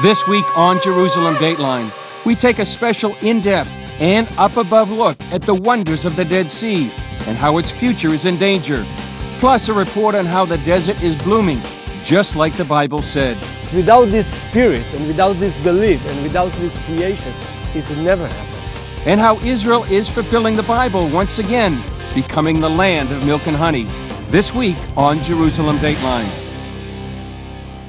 This week on Jerusalem Dateline, we take a special in-depth and up-above look at the wonders of the Dead Sea and how its future is in danger. Plus a report on how the desert is blooming, just like the Bible said. Without this spirit and without this belief and without this creation, it would never happen. And how Israel is fulfilling the Bible once again, becoming the land of milk and honey. This week on Jerusalem Dateline.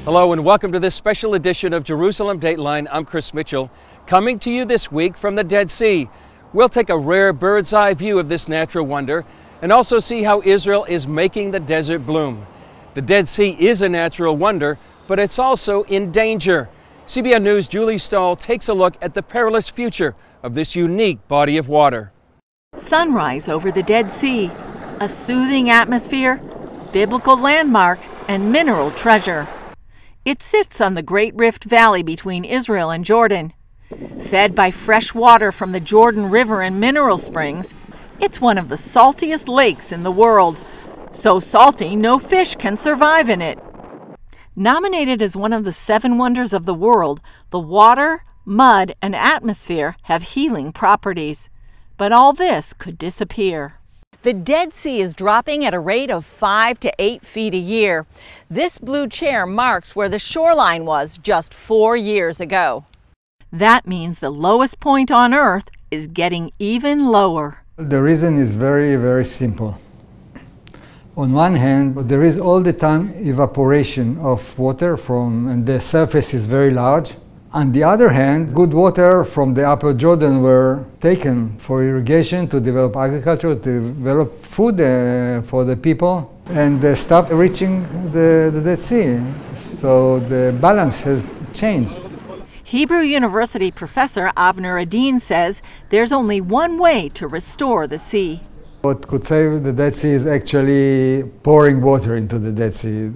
Hello and welcome to this special edition of Jerusalem Dateline. I'm Chris Mitchell, coming to you this week from the Dead Sea. We'll take a rare bird's eye view of this natural wonder and also see how Israel is making the desert bloom. The Dead Sea is a natural wonder, but it's also in danger. CBN News' Julie Stahl takes a look at the perilous future of this unique body of water. Sunrise over the Dead Sea, a soothing atmosphere, biblical landmark, and mineral treasure. It sits on the Great Rift Valley between Israel and Jordan. Fed by fresh water from the Jordan River and mineral springs, it's one of the saltiest lakes in the world. So salty, no fish can survive in it. Nominated as one of the 7 wonders of the world, the water, mud, and atmosphere have healing properties. But all this could disappear. The Dead Sea is dropping at a rate of 5 to 8 feet a year. This blue chair marks where the shoreline was just 4 years ago. That means the lowest point on Earth is getting even lower. The reason is very, very simple. On one hand, there is all the time evaporation of water and the surface is very large. On the other hand, good water from the Upper Jordan were taken for irrigation, to develop agriculture, to develop food for the people, and they stopped reaching the Dead Sea. So the balance has changed. Hebrew University professor Avner Adin says there's only one way to restore the sea. What could save the Dead Sea is actually pouring water into the Dead Sea.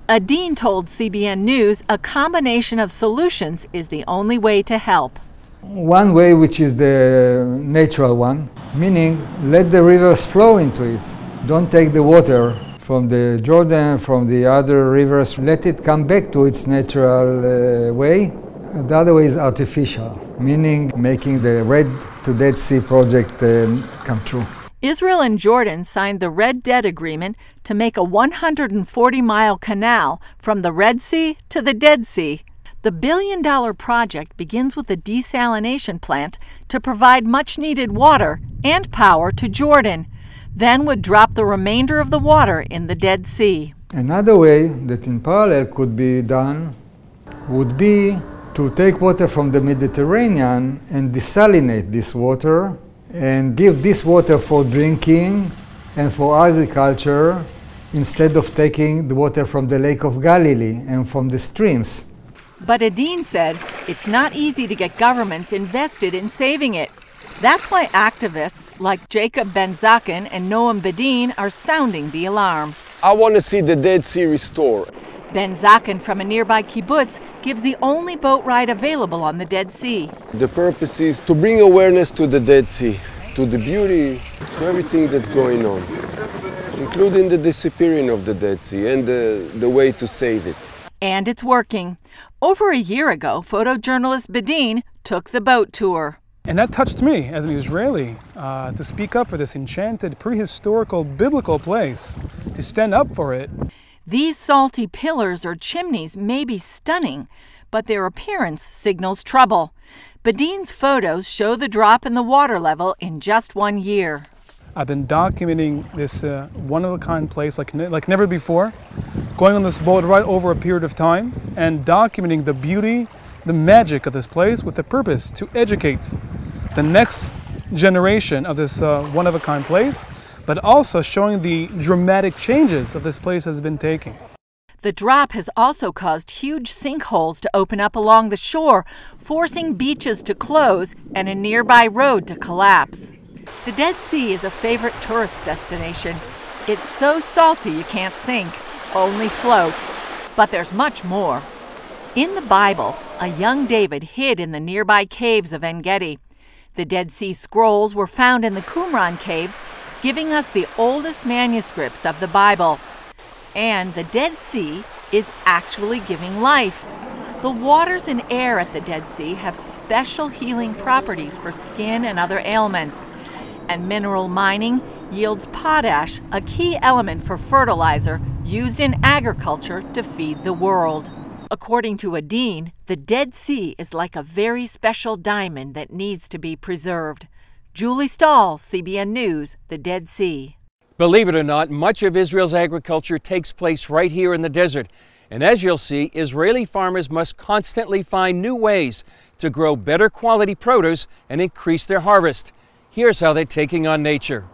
Adin told CBN News a combination of solutions is the only way to help. One way, which is the natural one, meaning let the rivers flow into it. Don't take the water from the Jordan, from the other rivers. Let it come back to its natural way. The other way is artificial, meaning making the Red to Dead Sea project come true. Israel and Jordan signed the Red Dead Agreement to make a 140-mile canal from the Red Sea to the Dead Sea. The billion-dollar project begins with a desalination plant to provide much-needed water and power to Jordan, then would drop the remainder of the water in the Dead Sea. Another way that in parallel could be done would be to take water from the Mediterranean and desalinate this water and give this water for drinking and for agriculture instead of taking the water from the Lake of Galilee and from the streams. But Adin said it's not easy to get governments invested in saving it. That's why activists like Jacob Ben Zaken and Noam Bedin are sounding the alarm. I want to see the Dead Sea restored. Ben Zaken from a nearby kibbutz gives the only boat ride available on the Dead Sea. The purpose is to bring awareness to the Dead Sea, to the beauty, to everything that's going on, including the disappearing of the Dead Sea and the way to save it. And it's working. Over a year ago, photojournalist Bedin took the boat tour. And that touched me as an Israeli to speak up for this enchanted, prehistorical, biblical place, to stand up for it. These salty pillars or chimneys may be stunning, but their appearance signals trouble. Bedin's photos show the drop in the water level in just 1 year. I've been documenting this one-of-a-kind place like never before, going on this boat ride over a period of time and documenting the beauty, the magic of this place with the purpose to educate the next generation of this one-of-a-kind place, but also showing the dramatic changes that this place has been taking. The drop has also caused huge sinkholes to open up along the shore, forcing beaches to close and a nearby road to collapse. The Dead Sea is a favorite tourist destination. It's so salty you can't sink, only float. But there's much more. In the Bible, a young David hid in the nearby caves of En-Gedi. The Dead Sea Scrolls were found in the Qumran caves, giving us the oldest manuscripts of the Bible. And the Dead Sea is actually giving life. The waters and air at the Dead Sea have special healing properties for skin and other ailments. And mineral mining yields potash, a key element for fertilizer used in agriculture to feed the world. According to Adine, the Dead Sea is like a very special diamond that needs to be preserved. Julie Stahl, CBN News, the Dead Sea. Believe it or not, much of Israel's agriculture takes place right here in the desert. And as you'll see, Israeli farmers must constantly find new ways to grow better quality produce and increase their harvest. Here's how they're taking on nature.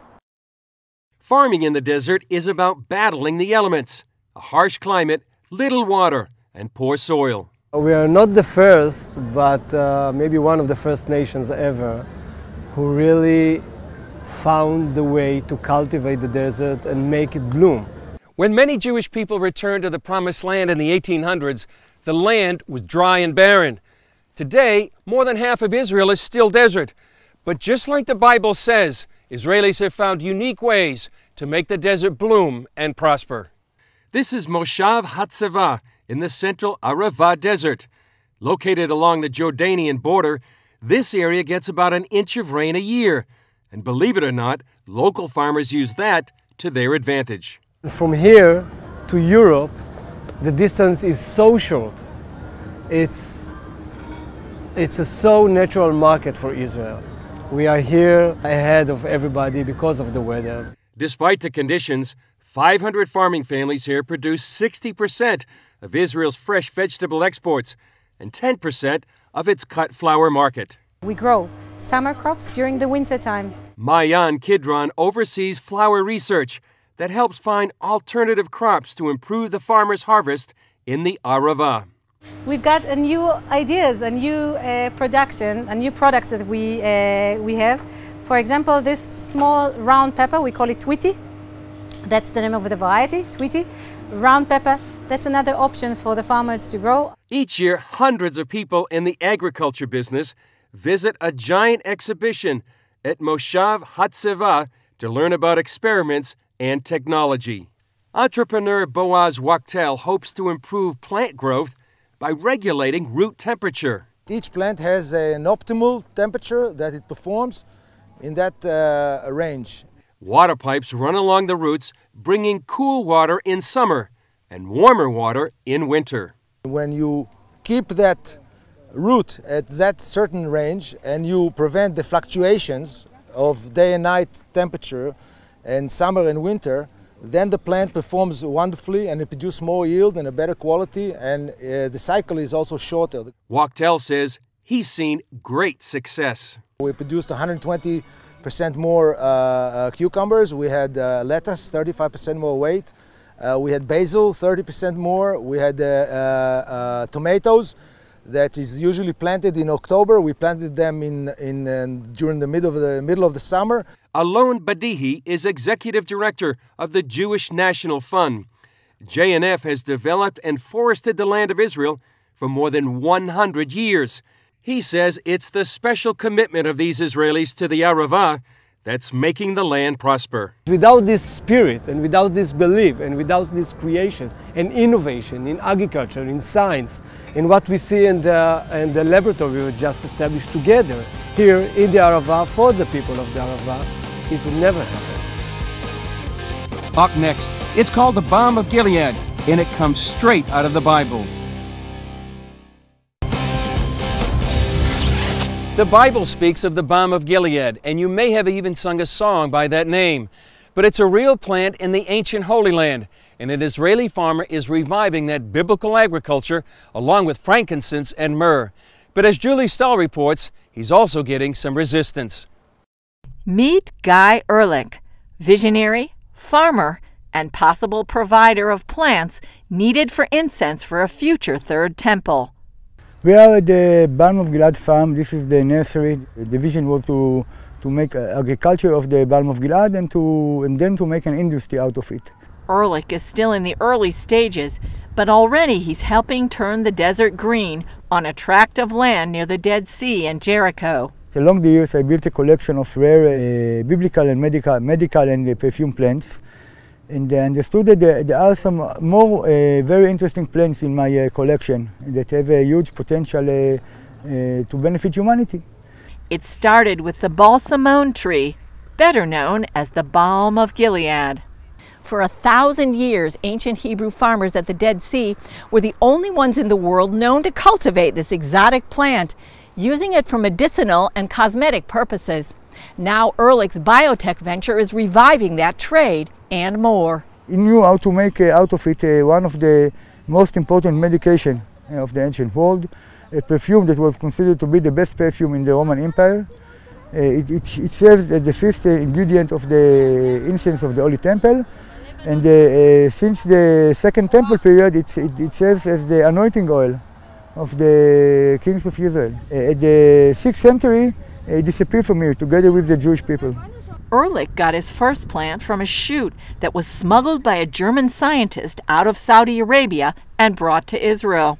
Farming in the desert is about battling the elements: a harsh climate, little water, and poor soil. We are not the first, but maybe one of the first nations ever who really found the way to cultivate the desert and make it bloom. When many Jewish people returned to the Promised Land in the 1800s, the land was dry and barren. Today, more than half of Israel is still desert. But just like the Bible says, Israelis have found unique ways to make the desert bloom and prosper. This is Moshav Hatzeva in the central Arava Desert. Located along the Jordanian border, this area gets about an inch of rain a year. And believe it or not, local farmers use that to their advantage. From here to Europe, the distance is so short. It's a so natural market for Israel. We are here ahead of everybody because of the weather. Despite the conditions, 500 farming families here produce 60% of Israel's fresh vegetable exports and 10% of its cut flour market. We grow summer crops during the winter time. Mayan Kidron oversees flour research that helps find alternative crops to improve the farmer's harvest in the Arava. We've got new ideas, a new production, a new products that we have. For example, this small round pepper, we call it Tweety. That's the name of the variety, Tweety. Round pepper, that's another option for the farmers to grow. Each year, hundreds of people in the agriculture business visit a giant exhibition at Moshav Hatzeva to learn about experiments and technology. Entrepreneur Boaz Wachtel hopes to improve plant growth by regulating root temperature. Each plant has an optimal temperature that it performs in that range. Water pipes run along the roots, bringing cool water in summer and warmer water in winter. When you keep that root at that certain range and you prevent the fluctuations of day and night temperature in summer and winter, then the plant performs wonderfully and it produces more yield and a better quality, and the cycle is also shorter. Wachtel says he's seen great success. We produced 120% more cucumbers. We had lettuce, 35% more weight. We had basil, 30% more. We had tomatoes that is usually planted in October. We planted them during the middle of the summer. Alon Badihi is executive director of the Jewish National Fund. JNF has developed and forested the land of Israel for more than 100 years. He says it's the special commitment of these Israelis to the Arava that's making the land prosper. Without this spirit and without this belief and without this creation and innovation in agriculture, in science, in what we see in the laboratory we just established together here in the Arava for the people of the Arava, it would never happen. Up next, it's called the Balm of Gilead, and it comes straight out of the Bible. The Bible speaks of the Balm of Gilead, and you may have even sung a song by that name. But it's a real plant in the ancient Holy Land, and an Israeli farmer is reviving that biblical agriculture along with frankincense and myrrh. But as Julie Stahl reports, he's also getting some resistance. Meet Guy Ehrlich, visionary, farmer, and possible provider of plants needed for incense for a future third temple. We are at the Balm of Gilead farm. This is the nursery. The vision was to make agriculture of the Balm of Gilead and then to make an industry out of it. Ehrlich is still in the early stages, but already he's helping turn the desert green on a tract of land near the Dead Sea in Jericho. Along the years, I built a collection of rare biblical and medical and perfume plants. And I understood that there are some more very interesting plants in my collection that have a huge potential to benefit humanity. It started with the balsamone tree, better known as the balm of Gilead. For 1,000 years, ancient Hebrew farmers at the Dead Sea were the only ones in the world known to cultivate this exotic plant, using it for medicinal and cosmetic purposes. Now Ehrlich's biotech venture is reviving that trade and more. He knew how to make out of it one of the most important medication of the ancient world, a perfume that was considered to be the best perfume in the Roman Empire. It serves as the fifth ingredient of the incense of the Holy Temple, and since the Second Temple period, it serves as the anointing oil of the kings of Israel. At the 6th century, it disappeared from here together with the Jewish people. Ehrlich got his first plant from a shoot that was smuggled by a German scientist out of Saudi Arabia and brought to Israel.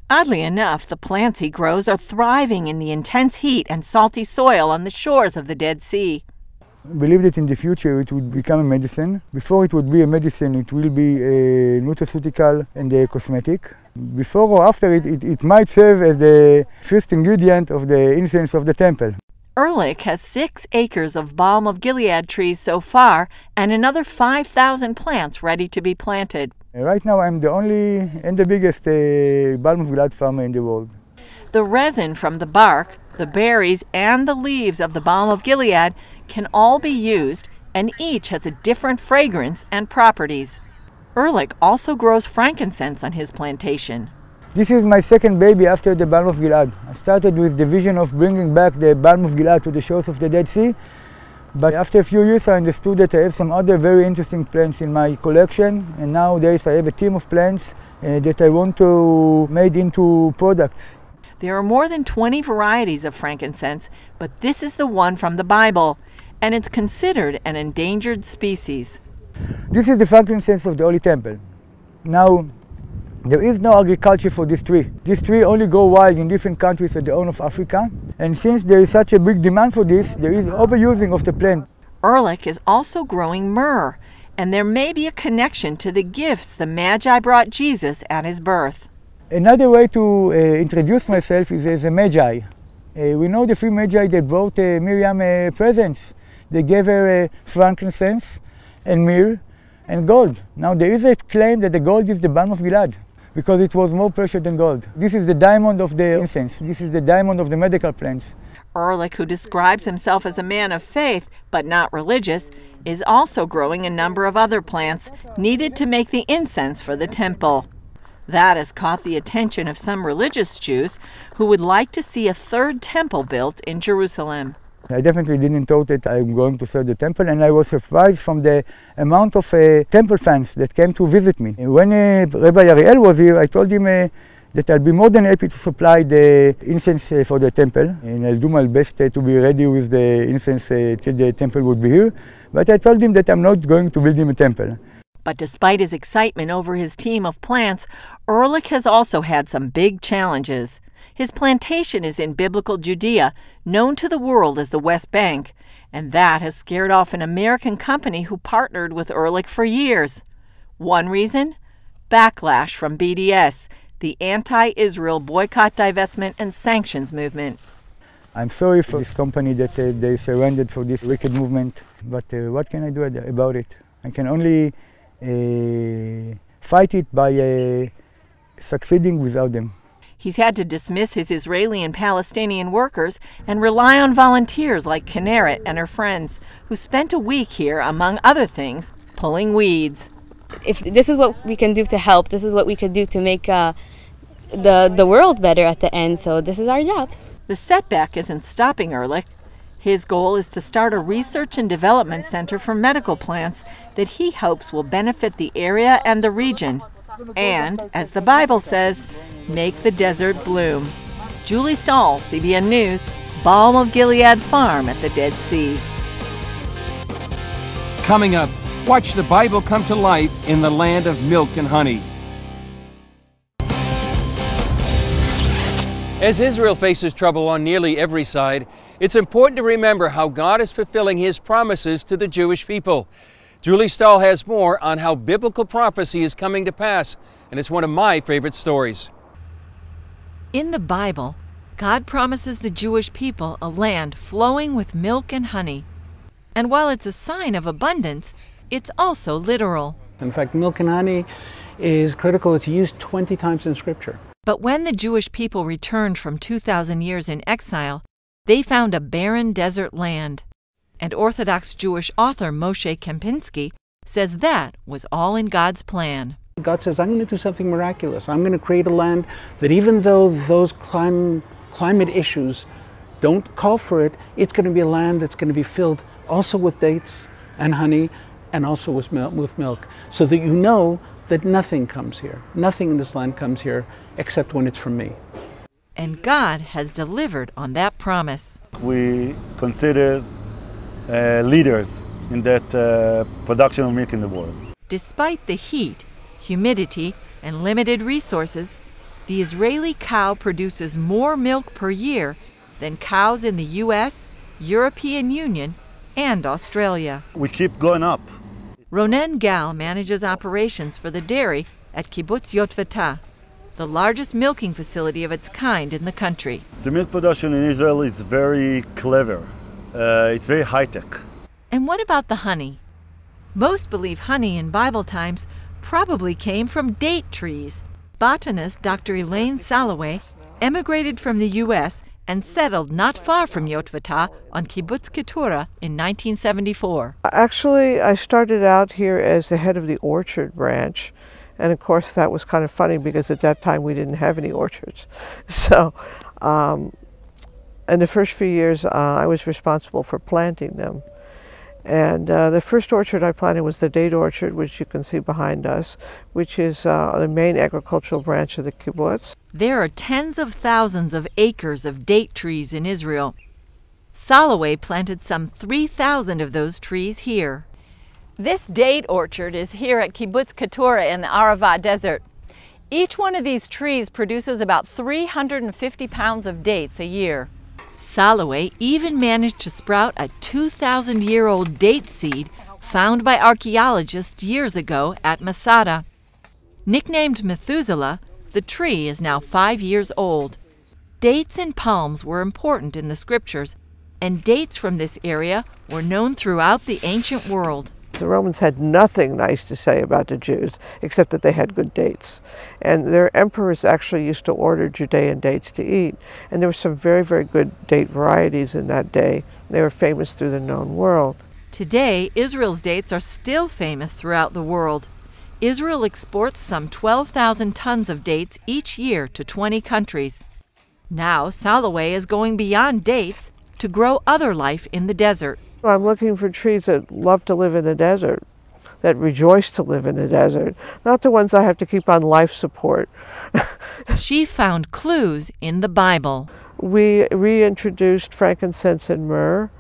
Oddly enough, the plants he grows are thriving in the intense heat and salty soil on the shores of the Dead Sea. I believe that in the future it would become a medicine. Before it would be a medicine, it will be a nutraceutical and a cosmetic. Before or after it might serve as the first ingredient of the incense of the temple. Ehrlich has 6 acres of balm of Gilead trees so far and another 5,000 plants ready to be planted. Right now I'm the only and the biggest balm of Gilead farmer in the world. The resin from the bark, the berries, and the leaves of the balm of Gilead can all be used, and each has a different fragrance and properties. Ehrlich also grows frankincense on his plantation. This is my second baby after the balm of Gilead. I started with the vision of bringing back the balm of Gilead to the shores of the Dead Sea, but after a few years I understood that I have some other very interesting plants in my collection, and nowadays I have a team of plants that I want to make into products. There are more than 20 varieties of frankincense, but this is the one from the Bible, and it's considered an endangered species. This is the frankincense of the Holy Temple. Now, there is no agriculture for this tree. This tree only grows wild in different countries at the Horn of Africa, and since there is such a big demand for this, there is overusing of the plant. Ehrlich is also growing myrrh, and there may be a connection to the gifts the Magi brought Jesus at his birth. Another way to introduce myself is as a Magi. We know the 3 Magi that brought Miriam presents. They gave her frankincense and myrrh and gold. Now there is a claim that the gold is the balm of Gilead because it was more precious than gold. This is the diamond of the incense. This is the diamond of the medical plants. Ehrlich, who describes himself as a man of faith but not religious, is also growing a number of other plants needed to make the incense for the temple. That has caught the attention of some religious Jews who would like to see a 3rd temple built in Jerusalem. I definitely didn't thought that I'm going to serve the temple, and I was surprised from the amount of temple fans that came to visit me. When Rabbi Ariel was here, I told him that I'll be more than happy to supply the incense for the temple, and I'll do my best to be ready with the incense till the temple would be here. But I told him that I'm not going to build him a temple. But despite his excitement over his team of plants, Ehrlich has also had some big challenges. His plantation is in biblical Judea, known to the world as the West Bank, and that has scared off an American company who partnered with Ehrlich for years. One reason? Backlash from BDS, the anti-Israel boycott, divestment, and sanctions movement. I'm sorry for this company that they surrendered for this wicked movement, but what can I do about it? I can only fight it by succeeding without them. He's had to dismiss his Israeli and Palestinian workers and rely on volunteers like Kinneret and her friends, who spent a week here, among other things, pulling weeds. If this is what we can do to help, this is what we could do to make the world better at the end, so this is our job. The setback isn't stopping Ehrlich. His goal is to start a research and development center for medical plants that he hopes will benefit the area and the region. And, as the Bible says, make the desert bloom. Julie Stahl, CBN News, Balm of Gilead Farm at the Dead Sea. Coming up, watch the Bible come to life in the land of milk and honey. As Israel faces trouble on nearly every side, it's important to remember how God is fulfilling His promises to the Jewish people. Julie Stahl has more on how biblical prophecy is coming to pass, and it's one of my favorite stories. In the Bible, God promises the Jewish people a land flowing with milk and honey. And while it's a sign of abundance, it's also literal. In fact, milk and honey is critical. It's used 20 times in Scripture. But when the Jewish people returned from 2,000 years in exile, they found a barren desert land. And Orthodox Jewish author Moshe Kempinski says that was all in God's plan. God says, I'm going to do something miraculous. I'm going to create a land that even though those climate issues don't call for it, it's going to be a land that's going to be filled also with dates and honey and also with milk, so that you know that nothing comes here. Nothing in this land comes here except when it's from me. And God has delivered on that promise. We consider leaders in that production of milk in the world. Despite the heat, humidity, and limited resources, the Israeli cow produces more milk per year than cows in the U.S., European Union, and Australia. We keep going up. Ronen Gal manages operations for the dairy at Kibbutz Yotvata, the largest milking facility of its kind in the country. The milk production in Israel is very clever. It's very high-tech. And what about the honey? Most believe honey in Bible times probably came from date trees. Botanist Dr. Elaine Salaway emigrated from the U.S. and settled not far from Yotvata on Kibbutz Keturah in 1974. Actually, I started out here as the head of the orchard branch. And of course, that was kind of funny because at that time we didn't have any orchards. So in the first few years, I was responsible for planting them. And the first orchard I planted was the date orchard, which you can see behind us, which is the main agricultural branch of the kibbutz. There are tens of thousands of acres of date trees in Israel. Salaway planted some 3,000 of those trees here. This date orchard is here at Kibbutz Keturah in the Arava Desert. Each one of these trees produces about 350 pounds of dates a year. Salaway even managed to sprout a 2,000-year-old date seed found by archaeologists years ago at Masada. Nicknamed Methuselah, the tree is now 5 years old. Dates and palms were important in the scriptures, and dates from this area were known throughout the ancient world. The Romans had nothing nice to say about the Jews, except that they had good dates. And their emperors actually used to order Judean dates to eat. And there were some very, very good date varieties in that day. They were famous through the known world. Today, Israel's dates are still famous throughout the world. Israel exports some 12,000 tons of dates each year to 20 countries. Now, Salaway is going beyond dates to grow other life in the desert. I'm looking for trees that love to live in the desert, that rejoice to live in the desert, not the ones I have to keep on life support. She found clues in the Bible. We reintroduced frankincense and myrrh,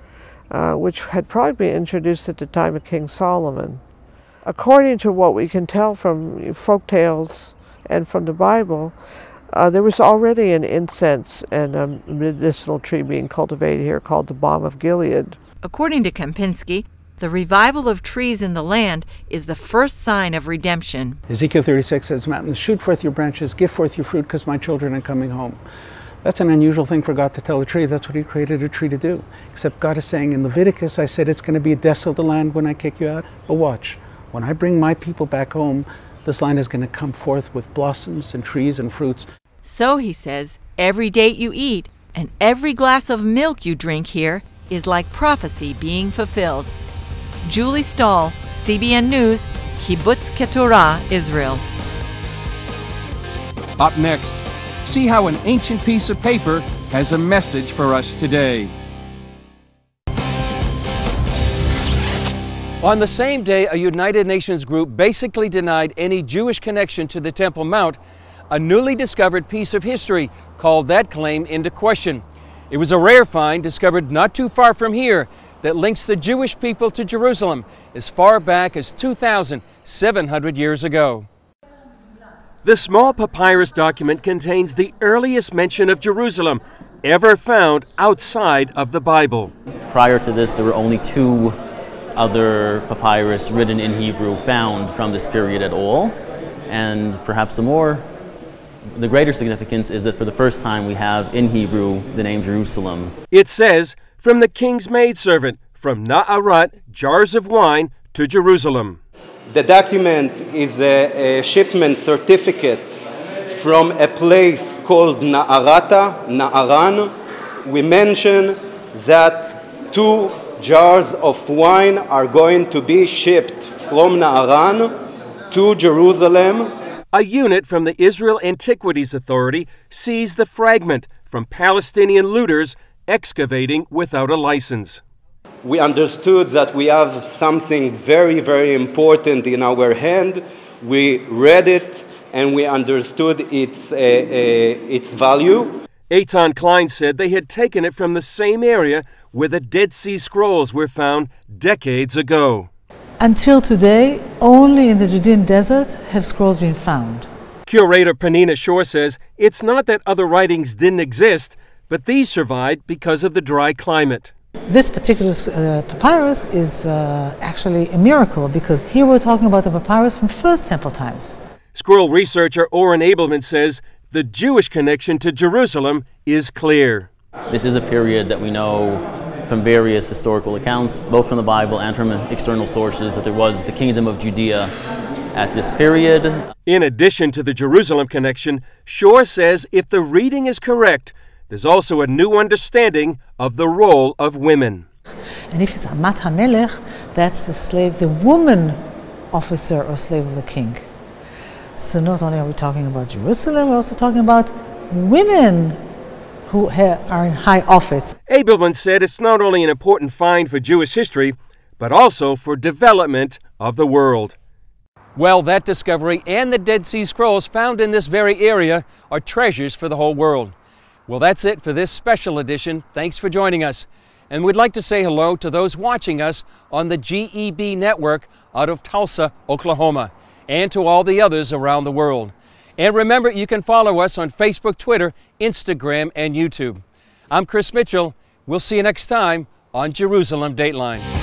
which had probably been introduced at the time of King Solomon. According to what we can tell from folk tales and from the Bible, there was already an incense and a medicinal tree being cultivated here called the balm of Gilead. According to Kempinski, the revival of trees in the land is the first sign of redemption. Ezekiel 36 says, mountains, shoot forth your branches, give forth your fruit, because my children are coming home. That's an unusual thing for God to tell a tree. That's what he created a tree to do. Except God is saying in Leviticus, I said it's going to be a desolate land when I kick you out. But watch, when I bring my people back home, this land is going to come forth with blossoms and trees and fruits. So, he says, every date you eat and every glass of milk you drink here is like prophecy being fulfilled. Julie Stahl, CBN News, Kibbutz Keturah, Israel. Up next, see how an ancient piece of paper has a message for us today. On the same day, a United Nations group basically denied any Jewish connection to the Temple Mount, a newly discovered piece of history called that claim into question. It was a rare find discovered not too far from here that links the Jewish people to Jerusalem as far back as 2,700 years ago. The small papyrus document contains the earliest mention of Jerusalem ever found outside of the Bible. Prior to this, there were only two other papyrus written in Hebrew found from this period at all. And perhaps the greater significance is that for the first time we have in Hebrew the name Jerusalem. It says, from the king's maidservant, from Na'arat, jars of wine, to Jerusalem. The document is a shipment certificate from a place called Na'arata, Na'aran. We mention that 2 jars of wine are going to be shipped from Na'aran to Jerusalem. A unit from the Israel Antiquities Authority seized the fragment from Palestinian looters excavating without a license. We understood that we have something very, very important in our hand. We read it and we understood its value. Eitan Klein said they had taken it from the same area where the Dead Sea Scrolls were found decades ago. Until today, only in the Judean desert have scrolls been found. Curator Penina Shore says it's not that other writings didn't exist, but these survived because of the dry climate. This particular papyrus is actually a miracle because here we're talking about a papyrus from First Temple times. Scroll researcher Oren Abelman says the Jewish connection to Jerusalem is clear. This is a period that we know from various historical accounts, both from the Bible and from external sources, that there was the kingdom of Judea at this period. In addition to the Jerusalem connection, Shore says if the reading is correct, there's also a new understanding of the role of women. And if it's Amat HaMelech, that's the slave, the woman officer or slave of the king. So not only are we talking about Jerusalem, we're also talking about women who are in high office. Abelman said it's not only an important find for Jewish history, but also for development of the world. Well, that discovery and the Dead Sea Scrolls found in this very area are treasures for the whole world. Well, that's it for this special edition. Thanks for joining us. And we'd like to say hello to those watching us on the GEB network out of Tulsa, Oklahoma, and to all the others around the world. And remember, you can follow us on Facebook, Twitter, Instagram, and YouTube. I'm Chris Mitchell. We'll see you next time on Jerusalem Dateline.